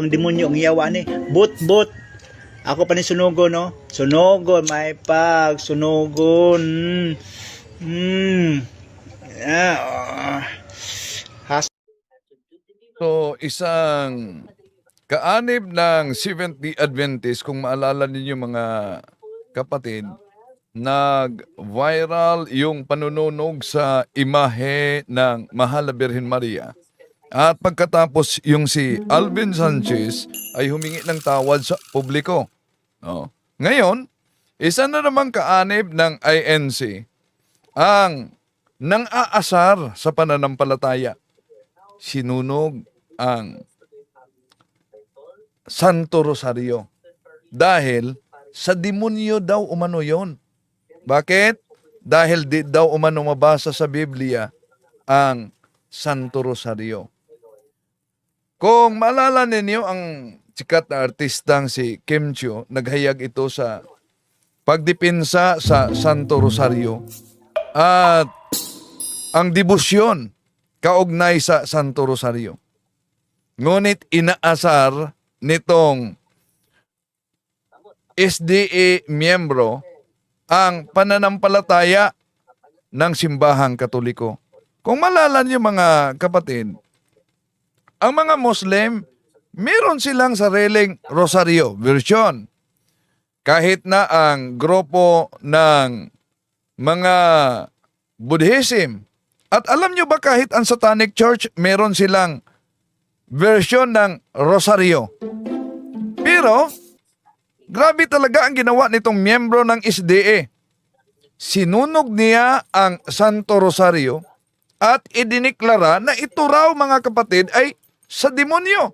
Ang demonyo ang iyawa ni but ako pa ni sunugon no, sunugon may pag sunugon ah, has So, isang kaanib ng Seventh-day Adventist, kung maalala ninyo mga kapatid, nag-viral yung panununog sa imahe ng Mahal na Birhen Maria. At pagkatapos yung si Alvin Sanchez ay humingi ng tawad sa publiko. No? Ngayon, isa na namang kaanib ng INC ang nang-aasar sa pananampalataya. Sinunog ang Santo Rosario dahil sa demonyo daw umano yon. Bakit? Dahil di daw umano mabasa sa Biblia ang Santo Rosario. Kung maalala ninyo ang sikat na artistang si Kim Chiu, naghayag ito sa pagdipinsa sa Santo Rosario at ang debosyon kaugnay sa Santo Rosario. Ngunit inaasar nitong SDA miyembro ang pananampalataya ng simbahang Katoliko. Kung maalala niyo mga kapatid, ang mga Muslim, meron silang sariling Rosario version. Kahit na ang grupo ng mga Buddhism. At alam nyo ba kahit ang Satanic Church, meron silang version ng Rosario. Pero, grabe talaga ang ginawa nitong miyembro ng SDA. Sinunog niya ang Santo Rosario at idiniklara na ito raw mga kapatid ay sa demonyo.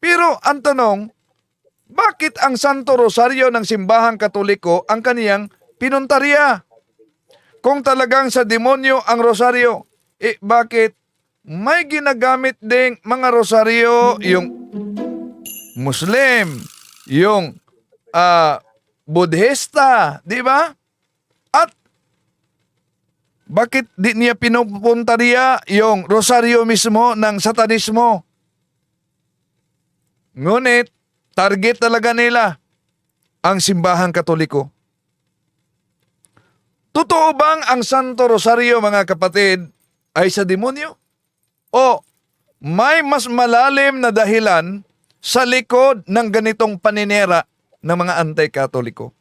Pero ang tanong, bakit ang Santo Rosario ng simbahang Katoliko ang kaniyang pinuntarya? Kung talagang sa demonyo ang Rosario, bakit may ginagamit ding mga Rosario yung Muslim, yung Budhista, di ba? At bakit di niya pinupuntarya yung Rosario mismo ng Satanismo? Ngunit, target talaga nila ang simbahang Katoliko. Totoo bang ang Santo Rosario, mga kapatid, ay sa demonyo? O may mas malalim na dahilan sa likod ng ganitong paninera ng mga anti-Katoliko?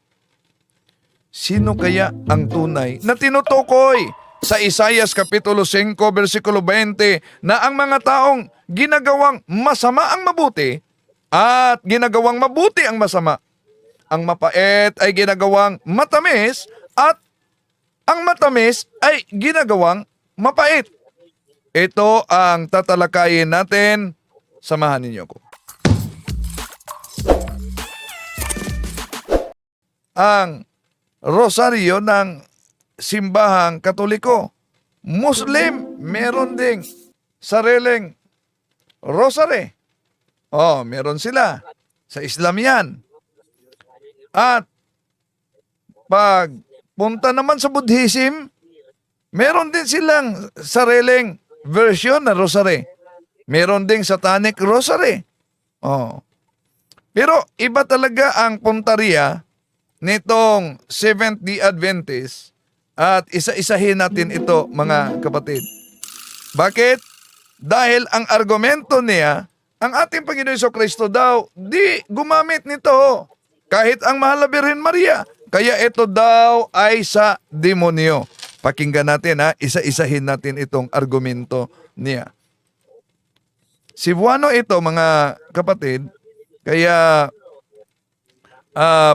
Sino kaya ang tunay na tinutukoy sa Isaias Kapitulo 5, versikulo 20 na ang mga taong ginagawang masama ang mabuti at ginagawang mabuti ang masama? Ang mapait ay ginagawang matamis at ang matamis ay ginagawang mapait. Ito ang tatalakayin natin. Samahan ninyo ko. Ang Rosario ng simbahang Katoliko. Muslim, meron ding sariling rosary. Meron sila. Sa Islam yan. At pag punta naman sa Buddhism, meron din silang sariling version na rosary. Meron ding Satanic Rosary. Pero iba talaga ang puntarya nitong Seventh-day Adventist at isa-isahin natin ito mga kapatid. Bakit? Dahil ang argumento niya, ang ating Panginoon Jesucristo daw, di gumamit nito. Kahit ang Mahal na Birhen Maria. Kaya ito daw ay sa demonyo. Pakinggan natin isa-isahin natin itong argumento niya. Cebuano ito mga kapatid, kaya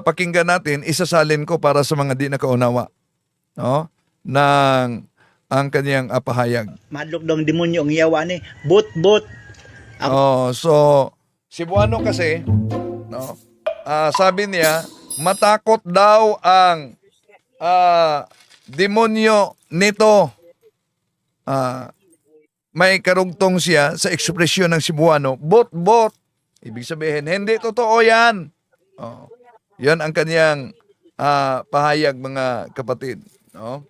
pakinggan natin, isasalin ko para sa mga di nakaunawa, no? Ng ang kaniyang pahayag. madlok daw ang demonyo ang iyawa ni but So Cebuano kasi, no? Sabi niya, matakot daw ang demonyo nito. May karugtong siya sa ekspresyon ng Cebuano, bot. Ibig sabihin, hindi totoo yan. Yan ang kaniyang pahayag mga kapatid. No?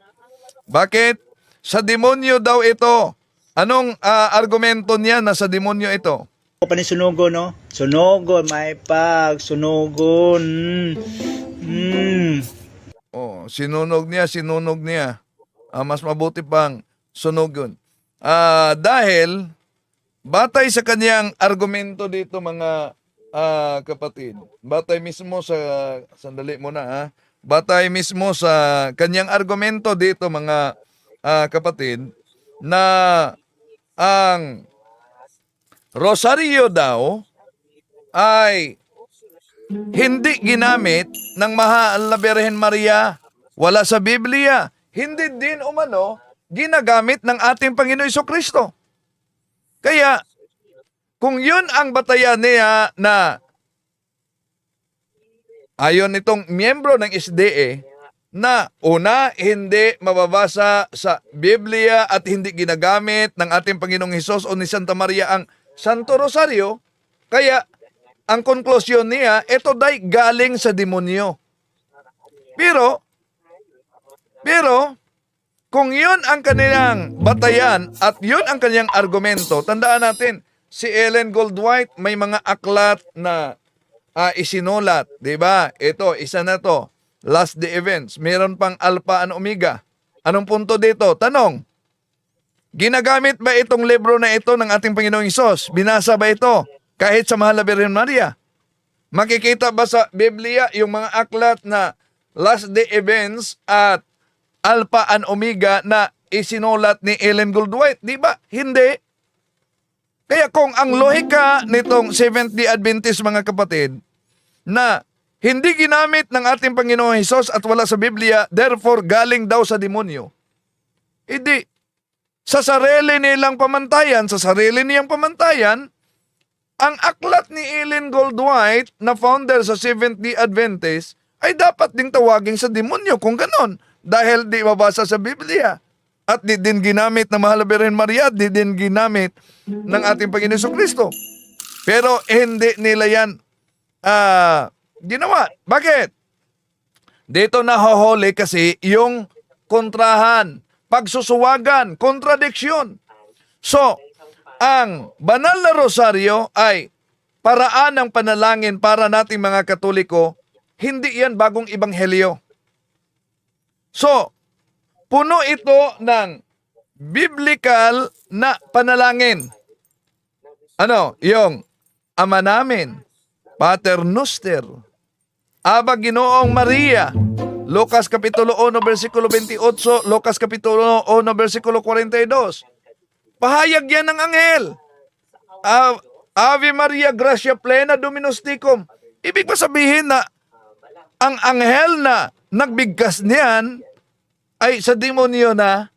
Bakit? Sa demonyo daw ito. Anong argumento niya na sa demonyo ito? Ako pa ni sunugon, no? Sunugon, may pag, sunugon. Oh, sinunog niya. Mas mabuti pang sunugon. Dahil batay sa kanyang argumento dito mga kapatid. Batay mismo sa sandali muna ha. Batay mismo sa kanyang argumento dito mga kapatid na ang rosaryo daw ay hindi ginamit ng Mahal na Birhen Maria. Wala sa Biblia. Hindi din umano ginagamit ng ating Panginoon Jesucristo. Kaya, kung yun ang batayan niya na ayon nitong miyembro ng SDA na una, hindi mababasa sa Biblia at hindi ginagamit ng ating Panginoong Hesus o ni Santa Maria ang Santo Rosario, kaya ang konklusyon niya, ito day galing sa demonyo. Pero, kung yun ang kanilang batayan at yun ang kanyang argumento, tandaan natin, si Ellen Goldwhite may mga aklat na isinulat, di ba? Ito, isa na to. Last Day Events. Meron pang Alpha and Omega. Anong punto dito? Tanong, ginagamit ba itong libro na ito ng ating Panginoong Hesus? Binasa ba ito? Kahit sa Mahal na Birhen Maria? Makikita ba sa Biblia yung mga aklat na Last Day Events at Alpha and Omega na isinulat ni Ellen Goldwhite? Di ba? Hindi. Kaya kung ang lohika nitong Seventh-day Adventist mga kapatid na hindi ginamit ng ating Panginoong Hesus at wala sa Biblia, therefore galing daw sa demonyo, hindi. Sa sarili niyang pamantayan, ang aklat ni Ellen Goldwhite na founder sa Seventh-day Adventist ay dapat ding tawagin sa demonyo kung ganon. Dahil di mabasa sa Biblia. At di din ginamit ng Mahal na Birhen Maria, di din ginamit ng ating Panginoon Jesucristo. Pero hindi nila yan ginawa. Bakit? Dito nahohuli kasi yung kontrahan, pagsusuwagan, kontradiksyon. So, ang banal na rosaryo ay paraan ng panalangin para nating mga Katoliko, hindi yan bagong ebanghelyo. So, puno ito ng biblical na panalangin. Ano? Yung Ama namin, Pater Noster, Aba Ginoong Maria, Lucas Kapitulo 1, versikulo 28, Lucas Kapitulo 1, versikulo 42. Pahayag yan ng anghel. Ave Maria, Gracia Plena, Dominus Tecum. Ibig ba sabihin na ang anghel na nagbigkas niyan ay sa demonyo na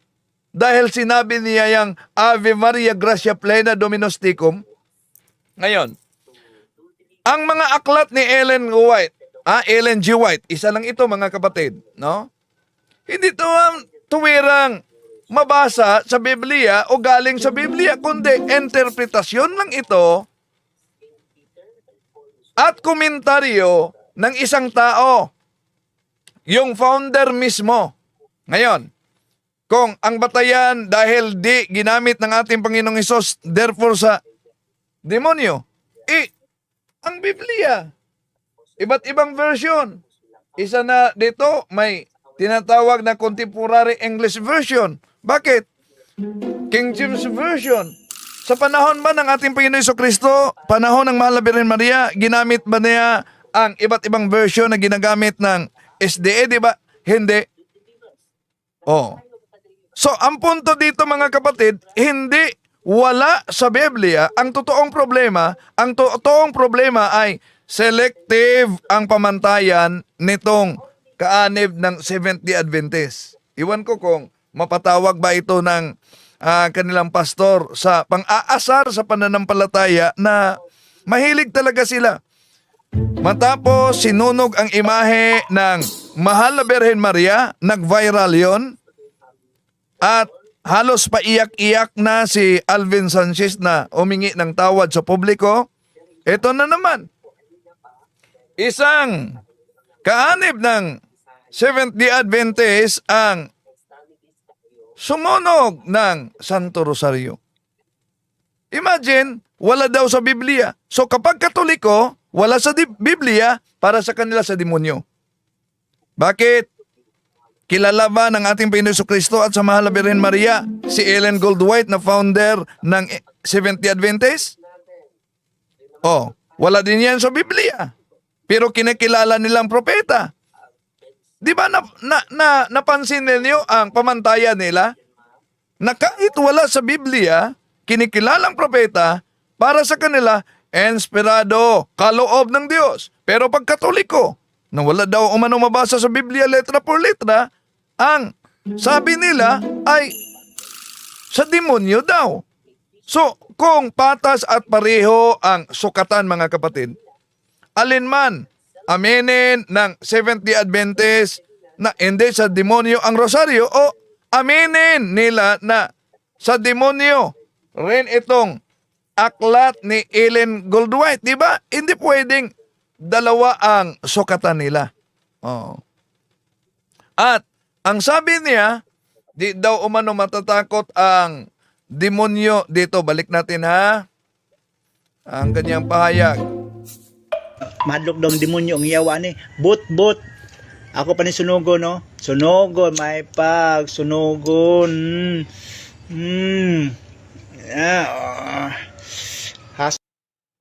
dahil sinabi niya yung Ave Maria, Gracia Plena, Dominus Tecum? Ngayon, ang mga aklat ni Ellen G. White, isa lang ito mga kapatid, no? Hindi ito tuwirang mabasa sa Biblia o galing sa Biblia, kundi interpretasyon lang ito at komentaryo ng isang tao, yung founder mismo. Ngayon, kung ang batayan dahil di ginamit ng ating Panginoong Hesus, therefore sa demonyo, ang Biblia, iba't ibang version. Isa na dito, may tinatawag na contemporary English version. Bakit? King James Version. Sa panahon ba ng ating Panginoon Jesucristo, panahon ng Mahal na Birhen Maria, ginamit ba niya ang iba't ibang version na ginagamit ng SDA, di ba? Hindi. Oh. So, ang punto dito mga kapatid, hindi wala sa Biblia ang totoong problema. Ang totoong problema ay selective ang pamantayan nitong kaanib ng Seventh-day Adventist. Iwan ko kung mapatawag ba ito ng kanilang pastor sa pang-aasar sa pananampalataya na mahilig talaga sila. Matapos sinunog ang imahe ng Mahal na Birhen Maria, nag-viral yon at halos paiyak-iyak na si Alvin Sanchez na humingi ng tawad sa publiko. Ito na naman, isang kaanib ng Seventh-day Adventist ang sumunog ng Santo Rosario. Imagine, wala daw sa Biblia. So kapag Katoliko, wala sa Biblia, para sa kanila sa demonyo. Bakit? Kilala ba ng ating Panginoon Jesucristo at sa mahal na Birhen Maria si Ellen Goldwhite na founder ng Seventh-day Adventist? Oh, wala din yan sa Biblia. Pero kinikilala nilang propeta. Di ba napansin ninyo ang pamantayan nila? Na kahit wala sa Biblia, kinikilalang propeta, para sa kanila, inspirado, kaloob ng Diyos. Pero pag Katoliko, na wala daw umano mabasa sa Biblia letra por letra, ang sabi nila ay sa demonyo daw. So, kung patas at pareho ang sukatan mga kapatid, alinman aminin ng Seventh-day Adventist na hindi sa demonyo ang rosaryo o aminin nila na sa demonyo rin itong aklat ni Ellen Goldwhite, di ba? Hindi pwedeng dalawa ang sukatan nila. Oh. At ang sabi niya, di daw umano matatakot ang demonyo dito. Balik natin ha. Ang kanyang pahayag. Madlok daw ang demonyo ang iyawa ni. But. Ako pa ni sunugo, no? Sunugo, may pag. Sunugon.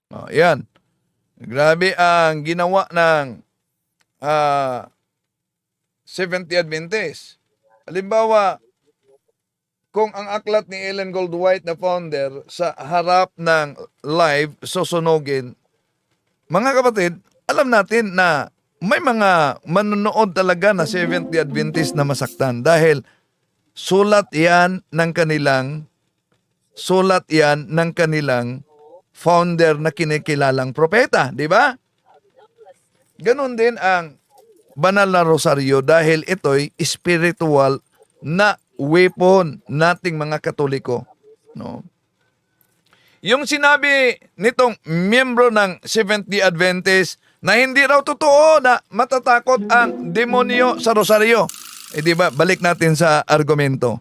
Oh, yan. Grabe ang ginawa ng Seventh-day Adventist. Halimbawa, kung ang aklat ni Ellen Goldwhite na founder sa harap ng live susunugin, mga kapatid, alam natin na may mga manonood talaga na Seventh-day Adventist na masaktan dahil sulat yan ng kanilang founder na kinikilalang propeta, di ba? Ganon din ang banal na rosaryo dahil ito'y spiritual na weapon nating mga Katoliko. No? Yung sinabi nitong miyembro ng Seventh-day Adventist na hindi raw totoo na matatakot ang demonyo sa rosaryo. Eh di ba, balik natin sa argumento.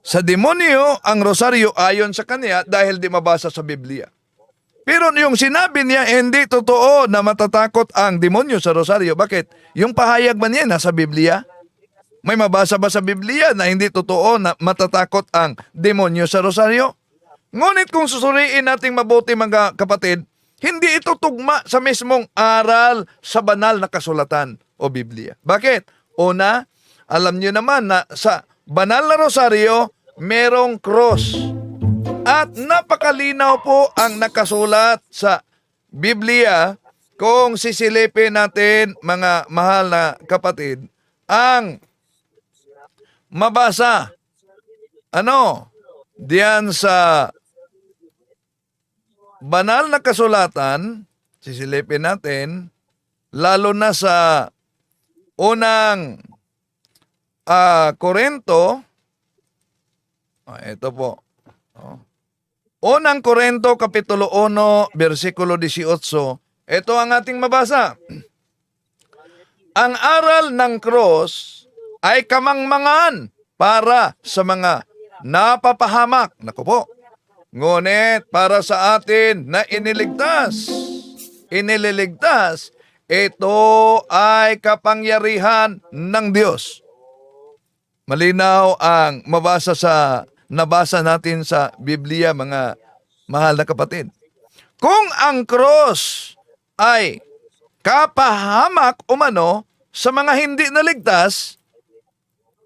Sa demonyo ang rosaryo ayon sa kanya dahil di mabasa sa Biblia. Pero yung sinabi niya, hindi totoo na matatakot ang demonyo sa rosaryo. Bakit? Yung pahayag ba niya nasa Biblia? May mabasa ba sa Biblia na hindi totoo na matatakot ang demonyo sa rosaryo? Ngunit kung susuriin nating mabuti mga kapatid, hindi ito tugma sa mismong aral sa banal na kasulatan o Biblia. Bakit? Una, alam niyo naman na sa banal na rosaryo, merong cross. At napakalinaw po ang nakasulat sa Biblia kung sisilipin natin mga mahal na kapatid ang mabasa. Diyan sa banal na kasulatan, sisilipin natin, lalo na sa unang Korinto, ito po. Unang Korinto, Kapitulo 1, versikulo 18. Ito ang ating mabasa. Ang aral ng cross ay kamangmangan para sa mga napapahamak. Naku po. Ngunit para sa atin na iniligtas, ito ay kapangyarihan ng Diyos. Malinaw ang nabasa natin sa Biblia, mga mahal na kapatid. Kung ang cross ay kapahamak umano sa mga hindi naligtas,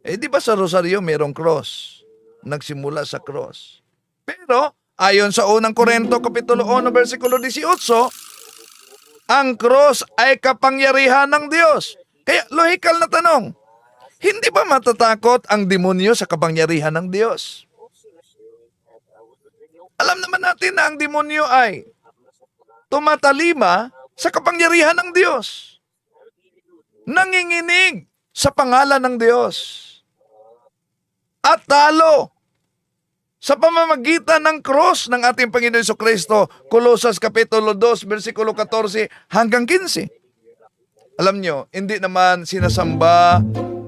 di ba sa rosaryo mayroong cross? Nagsimula sa cross. Pero ayon sa unang Korinto Kapitulo 1 versikulo 18, ang cross ay kapangyarihan ng Diyos. Kaya logical na tanong, hindi ba matatakot ang demonyo sa kapangyarihan ng Diyos? Alam naman natin na ang demonyo ay tumatalima sa kapangyarihan ng Diyos. Nanginginig sa pangalan ng Diyos. At talo sa pamamagitan ng cross ng ating Panginoon Jesucristo, Colosas Kapitulo 2, versikulo 14 hanggang 15. Alam nyo, hindi naman sinasamba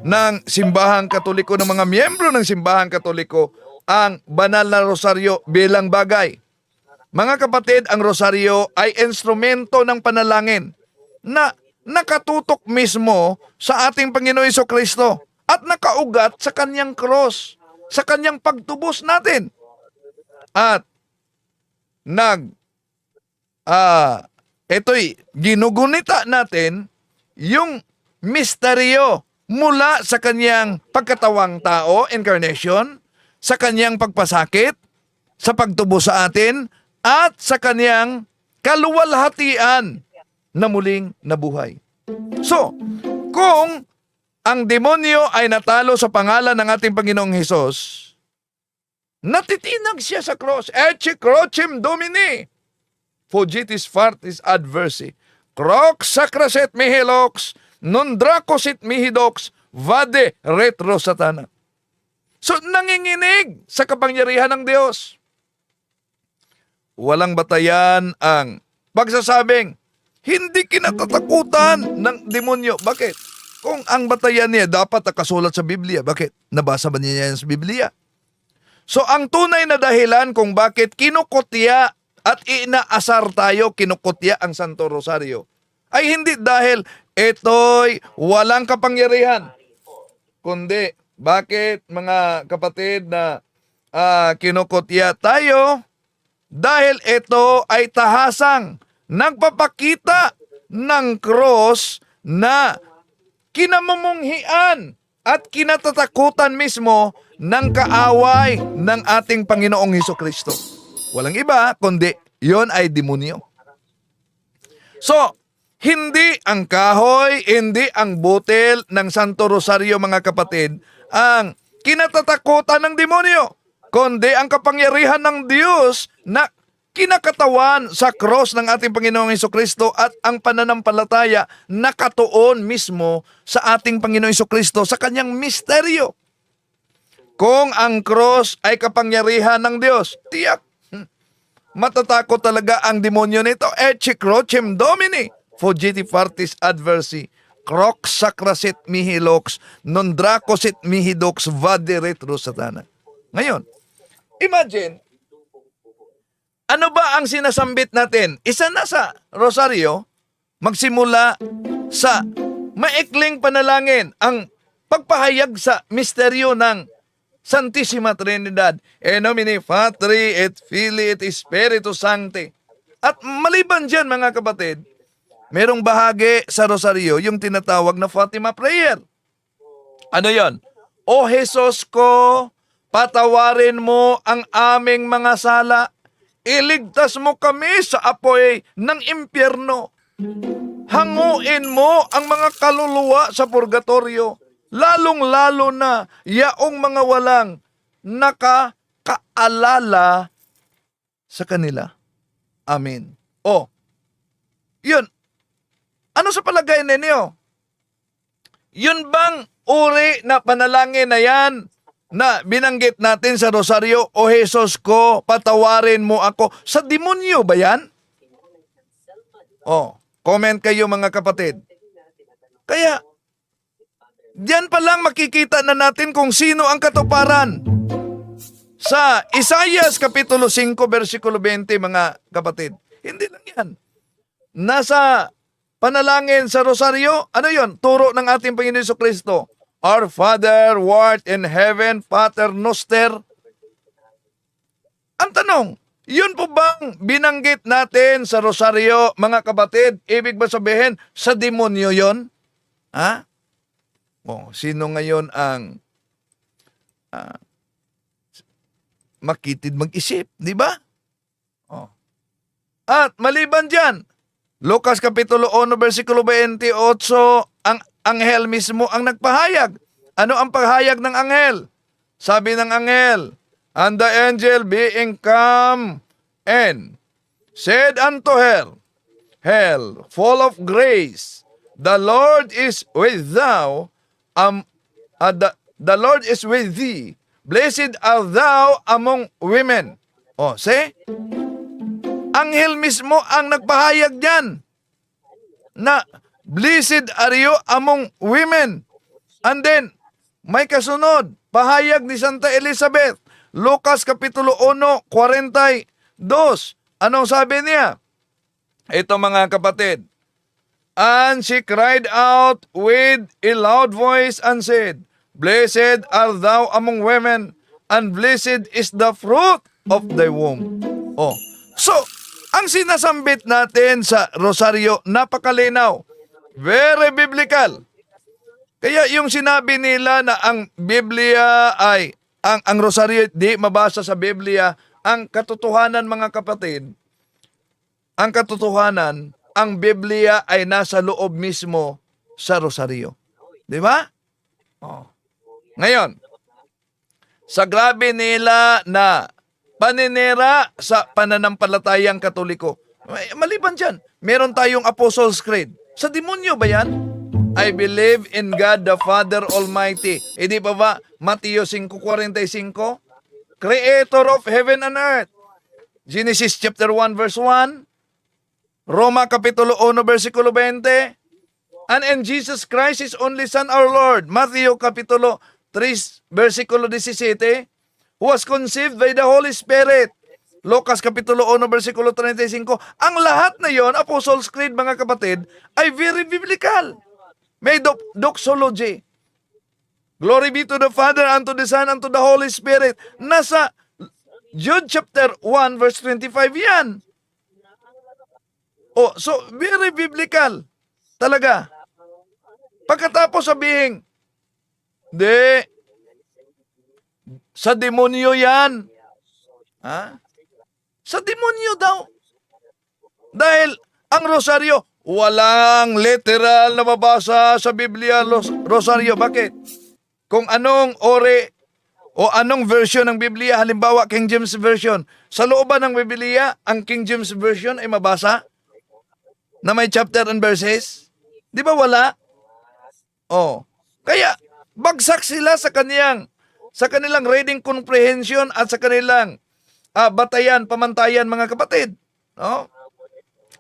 ng simbahang Katoliko, ng mga miyembro ng simbahang Katoliko, ang banal na rosaryo bilang bagay. Mga kapatid, ang rosaryo ay instrumento ng panalangin na nakatutok mismo sa ating Panginoon Jesucristo at nakaugat sa kanyang cross, sa kanyang pagtubos natin. At ito'y ginugunita natin yung misteryo mula sa kanyang pagkatawang tao, incarnation, sa kanyang pagpasakit, sa pagtubos sa atin, at sa kanyang kaluwalhatian na muling nabuhay. So, kung ang demonyo ay natalo sa pangalan ng ating Panginoong Hesus, natitinag siya sa cross. Ecce crocem Domini, fugitis fartis adversi, crox sacraset mihi lox, non dracosit mihi dox, vade retro satana. So, nanginginig sa kapangyarihan ng Diyos. Walang batayan ang pagsasabing, hindi kinatatakutan ng demonyo. Bakit? Kung ang batayan niya dapat nakasulat sa Biblia, bakit? Nabasa ba niya yan sa Biblia? So, ang tunay na dahilan kung bakit kinukutya at inaasar tayo, kinukutya ang Santo Rosario, ay hindi dahil ito'y walang kapangyarihan, kundi bakit, mga kapatid, na kinukutya tayo? Dahil ito ay tahasang nagpapakita ng cross na kinamumunghian at kinatatakutan mismo ng kaaway ng ating Panginoong Hesukristo. Walang iba, kundi yon ay demonyo. So, hindi ang kahoy, hindi ang butil ng Santo Rosario, mga kapatid, ang kinatatakutan ng demonyo, kundi ang kapangyarihan ng Diyos na kinakatawan sa cross ng ating Panginoong Hesukristo at ang pananampalataya nakatuon mismo sa ating Panginoong Hesukristo sa kanyang misteryo. Kung ang cross ay kapangyarihan ng Diyos, tiyak, matatakot talaga ang demonyo nito. Ecce crocem Domini, fugiti fartis adversi, crox sacrasit mihi lox, non dracosit mihi dox, vade retro satana. Ngayon, imagine, ano ba ang sinasambit natin? Isa na sa rosaryo, magsimula sa maikling panalangin, ang pagpahayag sa misteryo ng Santissima Trinidad, E nomine Patri et Filii et Spiritus Sancti. At maliban dyan, mga kapatid, merong bahagi sa rosaryo yung tinatawag na Fatima Prayer. Ano yon? O Jesus ko, patawarin mo ang aming mga sala. Iligtas mo kami sa apoy ng impyerno. Hanguin mo ang mga kaluluwa sa purgatorio, lalong-lalo na yaong mga walang nakakaalala sa kanila. Amen. O, yun. Ano sa palagay ninyo? Yun bang uri na panalangin na yan na binanggit natin sa rosaryo, O Jesus ko, patawarin mo ako? Sa demonyo ba yan? Comment kayo, mga kapatid. Kaya, diyan pa lang makikita na natin kung sino ang katuparan. Sa Isaias Kapitulo 5, versikulo 20, mga kapatid. Hindi lang yan. Nasa panalangin sa rosaryo, ano yon? Turo ng ating Panginoon Jesucristo. Our Father, who art in heaven, Pater Noster. Ang tanong, yun po bang binanggit natin sa rosaryo, mga kapatid? Ibig ba sabihin, sa demonyo yon? Ha? Sino ngayon ang makitid mag-isip, di ba? At maliban dyan, Lucas Kapitulo 1, versikulo 28, ang anghel mismo ang nagpahayag. Ano ang paghayag ng anghel? Sabi ng anghel, and the angel being come and said unto her, Hail, full of grace, the Lord is with thou, the Lord is with thee. Blessed art thou among women. See? Anghel mismo ang nagpahayag diyan na blessed are you among women. And then, may kasunod, pahayag ni Santa Elizabeth, Lucas Kapitulo 1:42. Anong sabi niya? Ito mga kapatid. And she cried out with a loud voice and said, Blessed art thou among women, and blessed is the fruit of thy womb. Oh, so, ang sinasambit natin sa rosaryo, napakalinaw. Very biblical. Kaya yung sinabi nila na ang Biblia ay, ang rosaryo di mabasa sa Biblia, ang katotohanan mga kapatid, ang katotohanan, ang Biblia ay nasa loob mismo sa rosaryo. Di ba? Oh. Ngayon, sa grabe nila na paninira sa pananampalatayang Katoliko, maliban dyan, meron tayong Apostles' Creed. Sa demonyo ba yan? I believe in God the Father Almighty. E di ba ba? Mateo 5:45? Creator of heaven and earth. Genesis chapter 1 verse 1. Roma Kapitulo 1 versikulo 20. And in Jesus Christ is only Son our Lord. Matthew Kapitulo 3 versikulo 17. Who was conceived by the Holy Spirit. Lucas Kapitulo 1 versikulo 35. Ang lahat na yon, Apostles' Creed mga kapatid, ay very biblical. May doxology. Glory be to the Father, and to the Son, and to the Holy Spirit. Nasa Jude chapter 1 verse 25 yan. Oh, so very biblical. Talaga. Pagkatapos sabihin, di, sa demonyo yan. Ha? Sa demonyo daw. Dahil ang rosaryo, walang literal na mabasa sa Biblia rosaryo. Bakit? Kung anong ori o anong version ng Biblia, halimbawa King James Version, sa looban ng Biblia, ang King James Version ay mabasa na may chapter and verses. Di ba wala? Oh. Kaya, bagsak sila sa kanilang reading comprehension at sa kanilang batayan, pamantayan mga kapatid. No?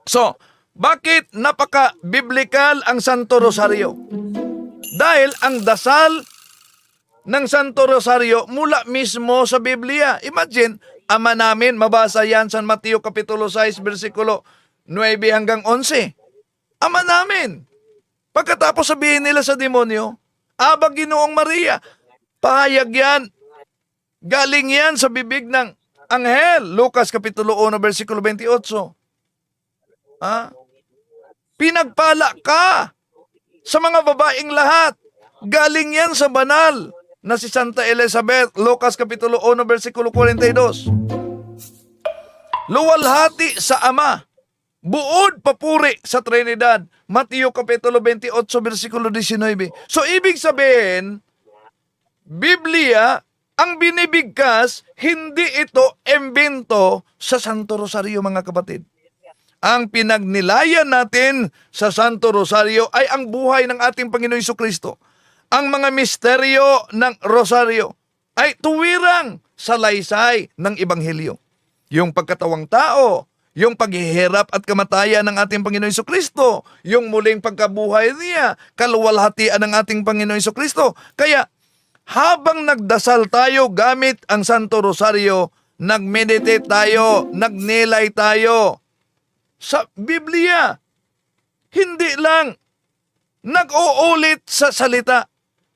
So, bakit napaka-biblical ang Santo Rosario? Dahil ang dasal ng Santo Rosario mula mismo sa Biblia. Imagine, Ama namin, mabasa yan sa Mateo Kapitulo 6, versikulo 9 hanggang 11. Ama namin. Pagkatapos sabihin nila sa demonyo, Aba Ginoong Maria, pahayag yan. Galing yan sa bibig ng anghel. Lucas Kapitulo 1, versikulo 28. Pinagpala ka sa mga babaeng lahat. Galing yan sa banal na si Santa Elizabeth. Lucas Kapitulo 1, versikulo 42. Luwalhati sa Ama. Buod papuri sa Trinidad. Mateo Kapitulo 28, versikulo 19. So, ibig sabihin, Biblia, ang binibigkas, hindi ito embento sa Santo Rosario, mga kapatid. Ang pinagnilayan natin sa Santo Rosario ay ang buhay ng ating Panginoon Jesucristo. Ang mga misteryo ng Rosario ay tuwirang salaysay ng Ebanghelyo. Yung pagkatawang tao, yung paghihirap at kamatayan ng ating Panginoon Jesucristo, yung muling pagkabuhay niya, kaluwalhatian ng ating Panginoon Jesucristo. Kaya, habang nagdasal tayo gamit ang Santo Rosario, nag-meditate tayo, nagnilay tayo sa Biblia. Hindi lang nag-uulit sa salita,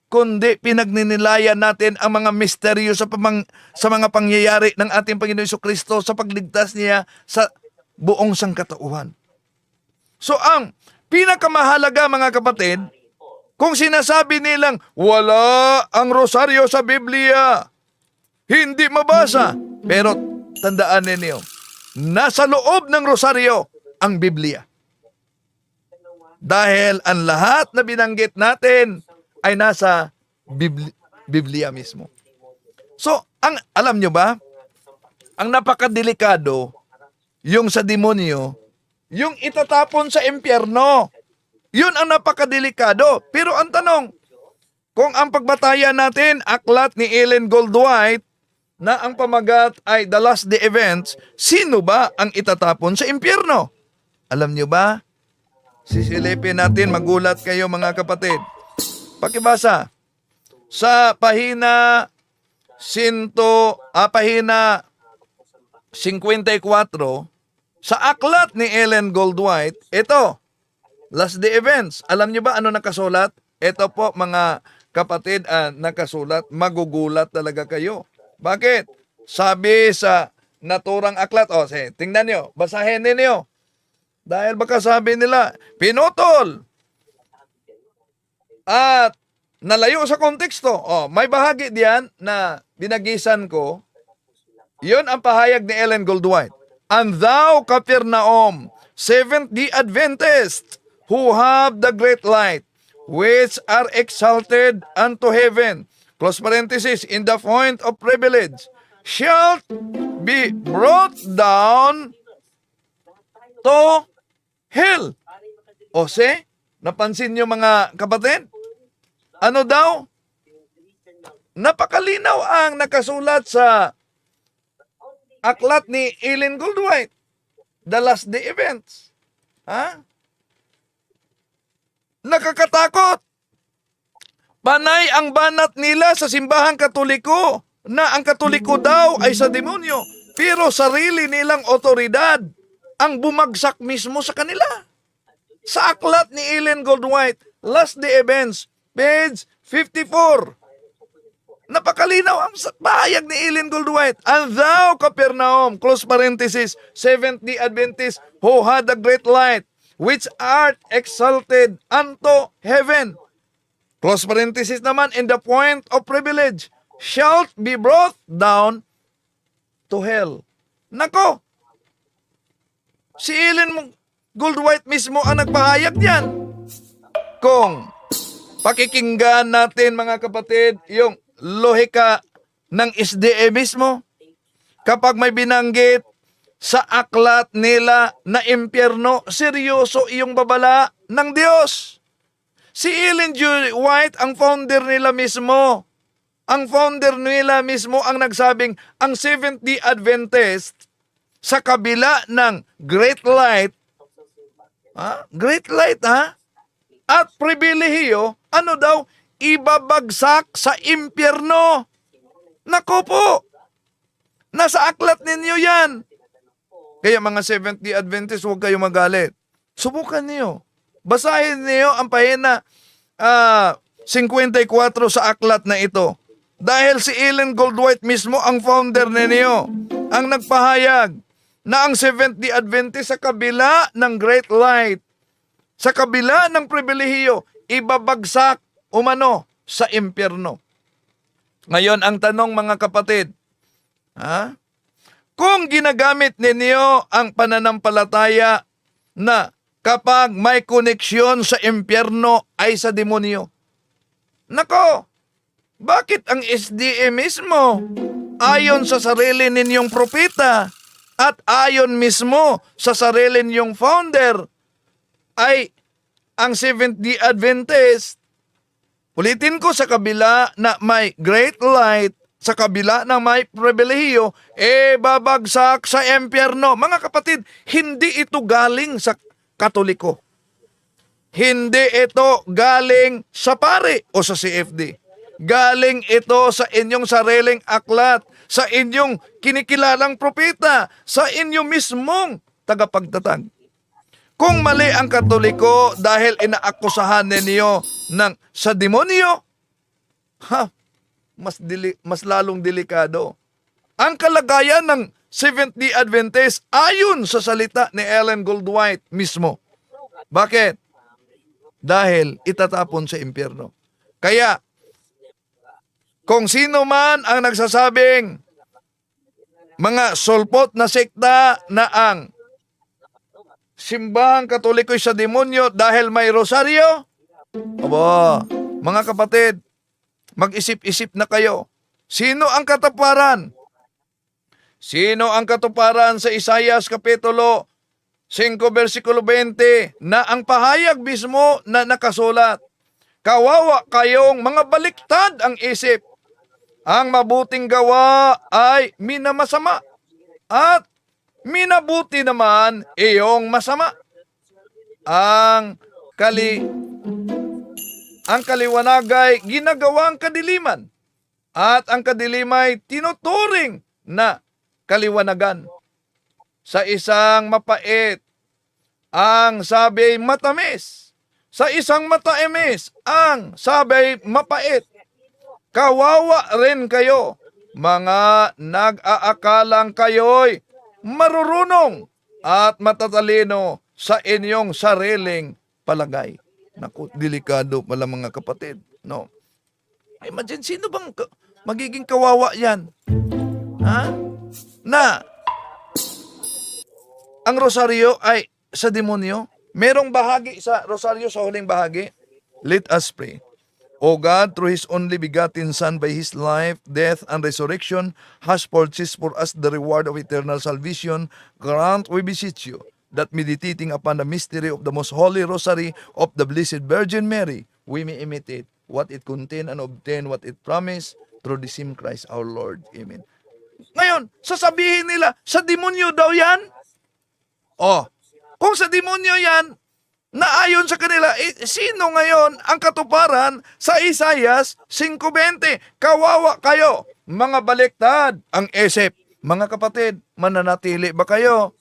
kundi pinagninilayan natin ang mga misteryo sa mga pangyayari ng ating Panginoon Jesucristo sa pagligtas niya sa buong sangkatauhan. So ang pinakamahalaga mga kapatid, kung sinasabi nilang wala ang rosaryo sa Biblia, hindi mabasa, pero tandaan ninyo, nasa loob ng rosaryo ang Biblia. Dahil ang lahat na binanggit natin ay nasa Biblia mismo. So, alam nyo ba, ang napakadelikado, yung sa demonyo, yung itatapon sa impyerno. Yun ang napakadelikado. Pero ang tanong, kung ang pagbatayan natin, aklat ni Ellen Goldwhite, na ang pamagat ay The Last Day Events, sino ba ang itatapon sa impyerno? Alam nyo ba? Sisilipin natin, magulat kayo mga kapatid. Pakibasa. Sa pahina pahina 54, sa aklat ni Ellen Goldwhite, ito, Last Day Events. Alam niyo ba ano nakasulat? Ito po mga kapatid, nakasulat. Magugulat talaga kayo. Bakit? Sabi sa naturang aklat, tingnan niyo, basahin ninyo. Dahil baka sabi nila, pinutol at nalayo sa konteksto. May bahagi diyan na binagisan ko. Yun ang pahayag ni Ellen Goldwhite. And thou, Capernaum, Seventh-day Adventist, who have the great light, which are exalted unto heaven, close parenthesis, in the point of privilege, shall be brought down to hell. Napansin niyo mga kapatid? Ano daw? Napakalinaw ang nakasulat sa aklat ni Ellen Goldwhite, The Last Day Events. Nakakatakot. Panay ang banat nila sa simbahang Katoliko na ang Katoliko daw ay sa demonyo, pero sarili nilang otoridad ang bumagsak mismo sa kanila. Sa aklat ni Ellen Goldwhite, Last Day Events, page 54. Napakalinaw ang pahayag ni Ellen Goldwhite. And thou, Capernaum, close parenthesis, Seventh-day Adventist, who had a great light, which art exalted unto heaven, close parenthesis naman, in the point of privilege, shalt be brought down to hell. Nako, si Ellen Goldwhite mismo ang nagpahayag diyan. Kung pakikinggan natin mga kapatid, yung lohika ng SDA mismo, kapag may binanggit sa aklat nila na impyerno, seryoso iyong babala ng Diyos. Si Ellen G. White, ang founder nila mismo, ang nagsabing, ang Seventh-day Adventist, sa kabila ng great light, at pribilehiyo, ano daw, ibabagsak sa impyerno. Nako po, nasa aklat ninyo yan. Kaya mga Seventh-day Adventist, huwag kayo magalit. Subukan niyo. Basahin niyo ang pahina 54 sa aklat na ito. Dahil si Ellen Goldwhite mismo ang founder ninyo, ang nagpahayag na ang Seventh-day Adventist sa kabila ng great light, sa kabila ng pribilehiyo, ibabagsak umano sa impyerno. Ngayon, ang tanong mga kapatid, kung ginagamit ninyo ang pananampalataya na kapag may koneksyon sa impyerno ay sa demonyo, nako, bakit ang SDA mismo, ayon sa sarili ninyong propeta at ayon mismo sa sarili ninyong founder, ay ang Seventh-day Adventist, ulitin ko, sa kabila na may great light, sa kabila na may pribilehiyo, babagsak sa impyerno. Mga kapatid, hindi ito galing sa Katoliko. Hindi ito galing sa pare o sa CFD. Galing ito sa inyong sariling aklat, sa inyong kinikilalang propeta, sa inyong mismong tagapagtatag. Kung mali ang Katoliko dahil inaakusahan ninyo sa demonyo, mas lalong delikado. Ang kalagayan ng Seventh-day Adventist ayon sa salita ni Ellen Goldwhite mismo. Bakit? Dahil itatapon sa impyerno. Kaya, kung sino man ang nagsasabing mga sulpot na sekta na ang simbahang Katoliko sa demonyo dahil may rosaryo, mga kapatid, mag-isip-isip na kayo. Sino ang katuparan? Sino ang katuparan sa Isaias Kapitulo 5, versikulo 20 na ang pahayag mismo na nakasulat? Kawawa kayong mga baliktad ang isip. Ang mabuting gawa ay minamasama at minabuti naman iyong masama. Ang kaliwanag ay ginagawang kadiliman At ang kadilimay tinuturing na kaliwanagan. Sa isang mapait, ang sabi matamis. Sa isang mataimis, ang sabi mapait. Kawawa rin kayo, mga nag-aakalang kayo'y marurunong at matatalino sa inyong sariling palagay. Naku, delikado pala mga kapatid. No? Imagine, sino bang magiging kawawa yan? Ha? Na ang rosaryo ay sa demonyo? Merong bahagi sa rosaryo sa huling bahagi? Let us pray. O God, through His only begotten Son, by His life, death, and resurrection, has purchased for us the reward of eternal salvation. Grant, we beseech you, that meditating upon the mystery of the most holy rosary of the Blessed Virgin Mary, we may imitate what it contains and obtain what it promised through the same Christ our Lord. Amen. Ngayon, sasabihin nila, sa demonyo daw yan? Oh, kung sa demonyo yan, na ayon sa kanila, sino ngayon ang katuparan sa Isaias 5:20? Kawawa kayo, mga baliktad ang isip. Mga kapatid, mananatili ba kayo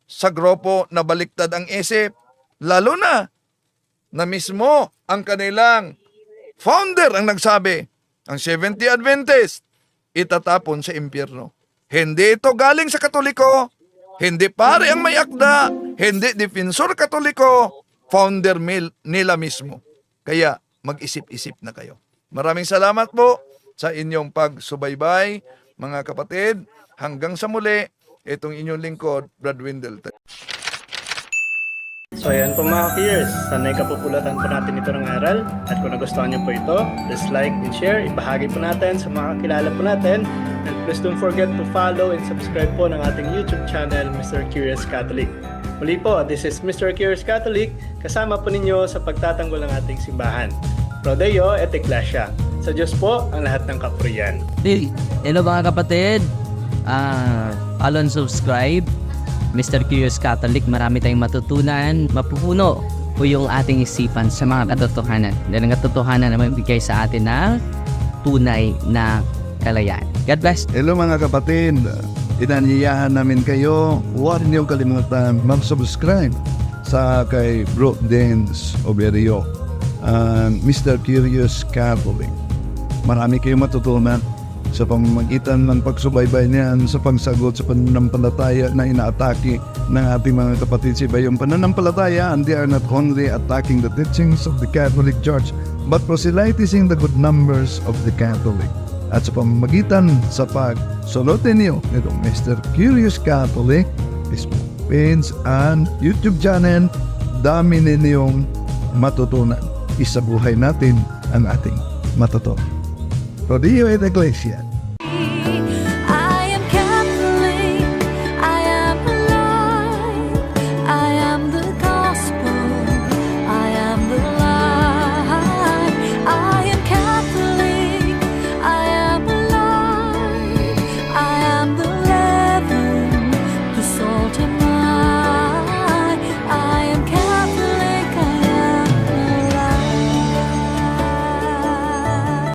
sa grupo na baliktad ang isip? Lalo na mismo ang kanilang founder ang nagsabi, ang Seventh-day Adventist, itatapon sa impyerno. Hindi ito galing sa Katoliko, hindi pare ang may akda, hindi defensor Katoliko, founder nila mismo. Kaya mag-isip-isip na kayo. Maraming salamat po sa inyong pagsubaybay, mga kapatid. Hanggang sa muli, itong inyong lingkod, Brad Wendell. So ayan po mga peers, sanay kapupulatan po natin ito ng aral. At kung nagustuhan niyo po ito, please like and share, ibahagi po natin sa mga kakilala po natin. And please don't forget to follow and subscribe po ng ating YouTube channel, Mr. Curious Catholic. Muli po, this is Mr. Curious Catholic, kasama po ninyo sa pagtatanggol ng ating simbahan. Pro Deo et Ecclesia. Sa Diyos po ang lahat ng kapurian. Hello mga kapatid, follow and subscribe Mr. Curious Catholic. Marami tayong matutunan, mapupuno po yung ating isipan sa mga katotohanan. Dahil ang katotohanan na magbigay sa atin ng tunay na kalayaan. God bless. Hello mga kapatid, inanyayahan namin kayo, huwag niyong kalimutan mag-subscribe sa kay Bro Dance Oberio, Mr. Curious Catholic. Marami kayong matutunan sa pamamagitan ng pagsubaybay niyan sa pagsagot sa pananampalataya na inaatake ng ating mga kapatid sa iba. Yung pananampalataya, and they are not only attacking the teachings of the Catholic Church, but proselytizing the good numbers of the Catholic. At sa pamamagitan sa pagsunutin niyo nitong Mr. Curious Catholic, Facebook page and YouTube channel, dami ninyong matutunan. Isabuhay natin ang ating matutunan. Pro Deo et Ecclesia.